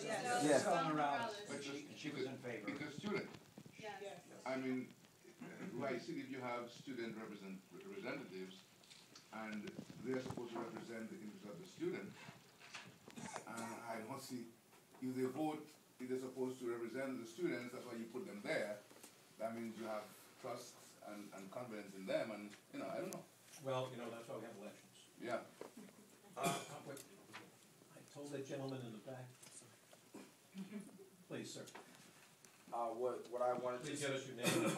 Yes. But she was in favor. Because student. Yes. I mean, like, see, if you have student representatives, and they're supposed to represent the interests of the student, I don't see, if they vote, if they're supposed to represent the students, that's why you put them there. That means you have trust and confidence in them, and, I don't know. Well, that's why we have elections. Yeah. I told that gentleman in the back. Please, sir. What I wanted Please to give us your name.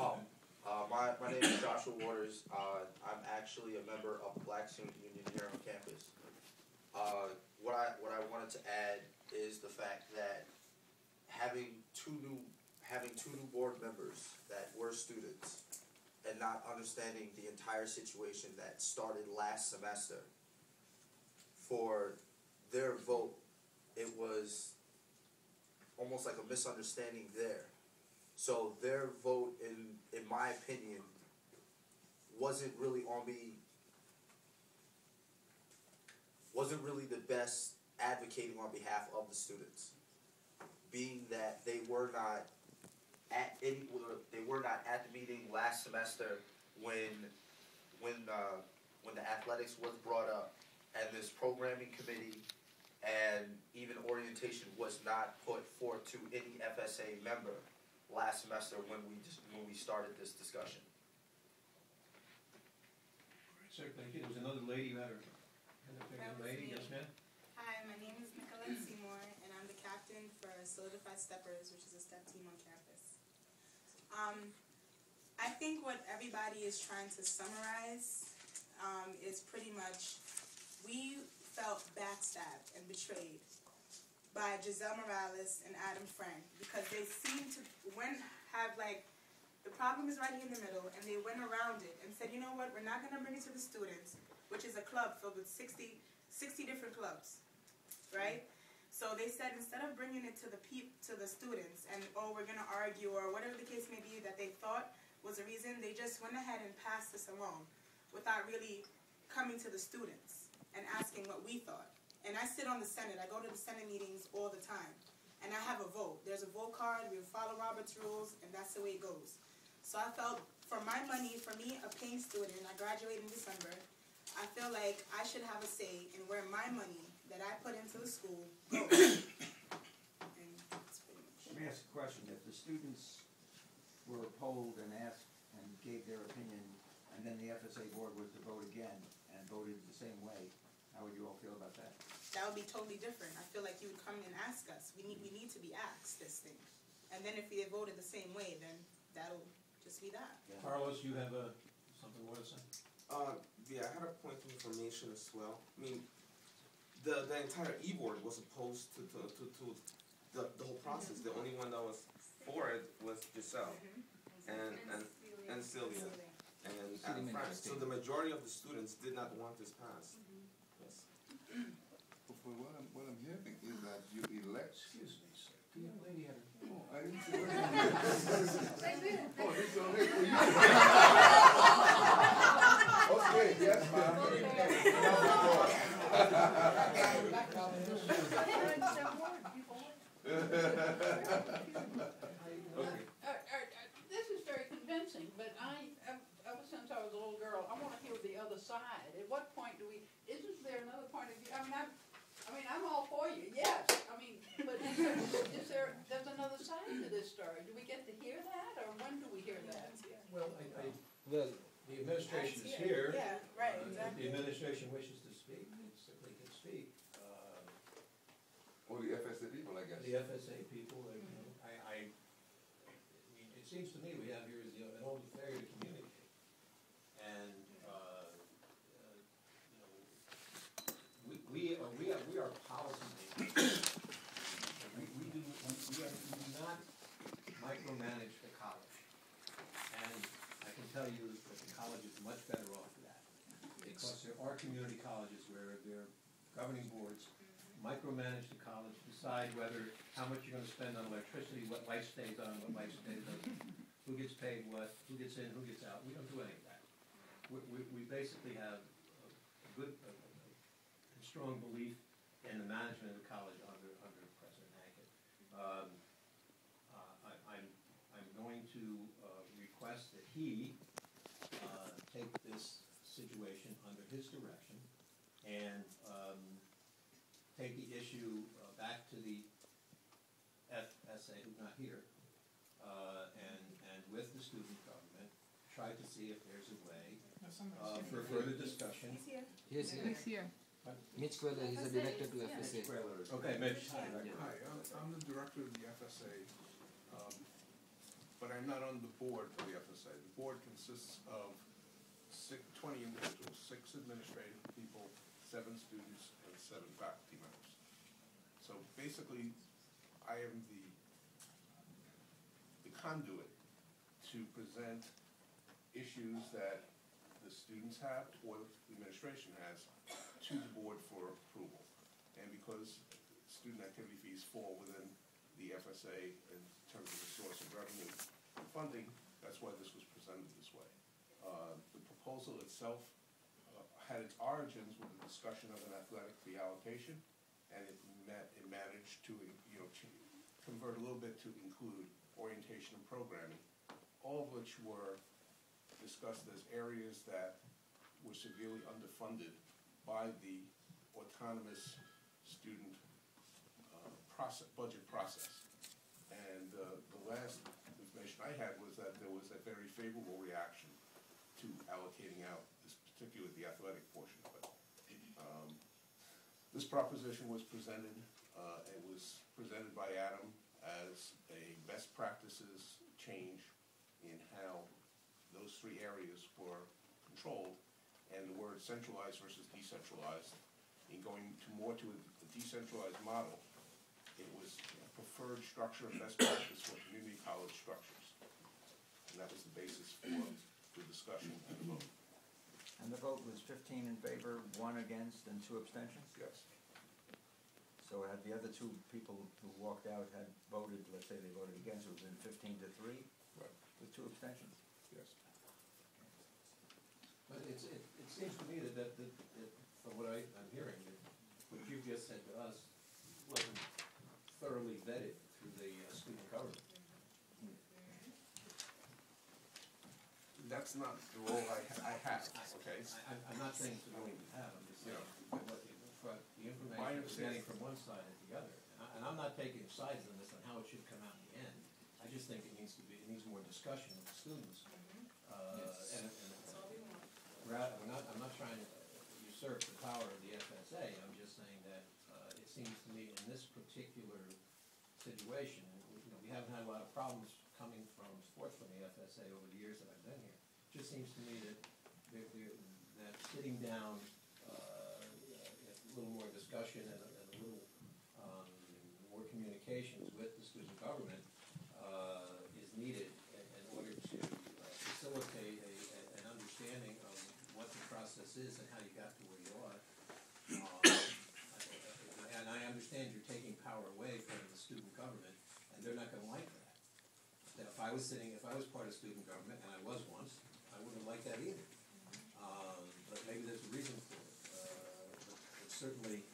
My name is Joshua Waters. I'm actually a member of the Black Student Union here on campus. What I wanted to add is the fact that having two new board members that were students and not understanding the entire situation that started last semester, for their vote, it was almost like a misunderstanding there. So their vote, in my opinion, wasn't really the best advocating on behalf of the students, being that they were not at the meeting last semester when the athletics was brought up, and this programming committee and even orientation was not put forth to any FSA member last semester when we started this discussion. Sir, thank you. There was another lady who had her hand up there. Lady, yes, ma'am. Hi, my name is Nicolette Seymour, and I'm the captain for Solidified Steppers, which is a step team on campus. I think what everybody is trying to summarize is pretty much we felt backstabbed and betrayed by Giselle Morales and Adam Frank because they seem to the problem is right here in the middle, and they went around it and said, you know what, we're not going to bring it to the students, which is a club filled with 60 different clubs, right? So they said instead of bringing it to the students and, we're going to argue or whatever the case may be that they thought was the reason, they just went ahead and passed this along without really coming to the students and asking what we thought. And I sit on the Senate. I go to the Senate meetings all the time. And I have a vote. There's a vote card. We follow Robert's rules, and that's the way it goes. So I felt for my money, for me, a paying student, I graduated in December, I feel like I should have a say in where my money that I put into the school goes. And that's pretty much. Let me ask a question. If the students were polled and asked and gave their opinion, and then the FSA board was to vote again and voted the same way, how would you all feel about that? That would be totally different. I feel like you would come and ask us. We need to be asked this thing. And then if they voted the same way, then that'll just be that. Yeah. Carlos, you have something more to say? Yeah, I had a point of information as well. I mean, the entire e-board was opposed to the whole process. The only one that was for it was Giselle and Sylvia and Adam Frank. So the majority of the students did not want this passed. Yes. But what I'm hearing is that you elect. Excuse me, sir. The young lady had her. Oh, I didn't see what oh, this is only for you. Okay, yes, ma'am. This is very convincing, but ever since I was a little girl, I want to hear the other side. At what point isn't there another point of view? I mean, I'm all for you, yes. I mean, but there's another side to this story. Do we get to hear that, or when do we hear that? Well, the administration is here. Yeah, right, exactly. If the administration wishes to speak, it simply can speak. Or the FSA people, I guess. The FSA people, I mean, it seems to me we have here is an only failure to communicate. And we are policy makers. We do not micromanage the college. And I can tell you that the college is much better off for that. Because there are community colleges where their governing boards micromanage the college, decide how much you're going to spend on electricity, what light stays on, what light stays doesn't, who gets paid what, who gets in, who gets out. We don't do any of that. We basically have a strong belief in the management of the college under President Hackett. I'm going to request that he take this situation under his direction and take the issue back to the FSA, who's not here, and with the student government, try to see if there's a way for further discussion. He's here. Yes, He's here. Mitch Queller, he's a director to FSA. Okay, Mitch. Hi, I'm the director of the FSA, but I'm not on the board of the FSA. The board consists of 20 individuals, 6 administrative people, 7 students, and 7 faculty members. So basically, I am the conduit to present issues that the students have or the administration has to the board for approval. And because student activity fees fall within the FSA in terms of the source of revenue and funding, that's why this was presented this way. The proposal itself had its origins with the discussion of an athletic fee allocation, and it managed to convert a little bit to include orientation and programming, all of which were discussed as areas that were severely underfunded by the autonomous student budget process. And the last information I had was that there was a very favorable reaction to allocating out this, particularly the athletic portion of it. This proposition was presented, it was presented by Adam as a best practices change in how those 3 areas were controlled, and the word centralized versus decentralized. In going to a decentralized model, it was a preferred structure and best practice for community college structures. And that was the basis for the discussion and the vote. And the vote was 15 in favor, 1 against, and 2 abstentions? Yes. So had the other 2 people who walked out had voted, let's say they voted against, it would have been 15 to 3? Right. With 2 abstentions? Yes. But it seems to me that from what I'm hearing, that what you just said to us wasn't thoroughly vetted through the student government. That's not the role I have, okay? I'm not saying it's the role you have, I'm just saying what the information we're getting from one side and the other. And I'm not taking sides on this on how it should come out in the end. I just think it needs more discussion with the students. I'm not trying to usurp the power of the FSA, I'm just saying that it seems to me in this particular situation, we haven't had a lot of problems coming from sports from the FSA over the years that I've been here. It just seems to me that sitting down, a little more discussion and a little more communications with the student government is needed in order to facilitate an understanding of what the process is and how you got to where you are. And I understand you're taking power away from the student government, and they're not going to like that. If I was part of student government, and I was once, I wouldn't like that either. But maybe there's a reason for it. But certainly,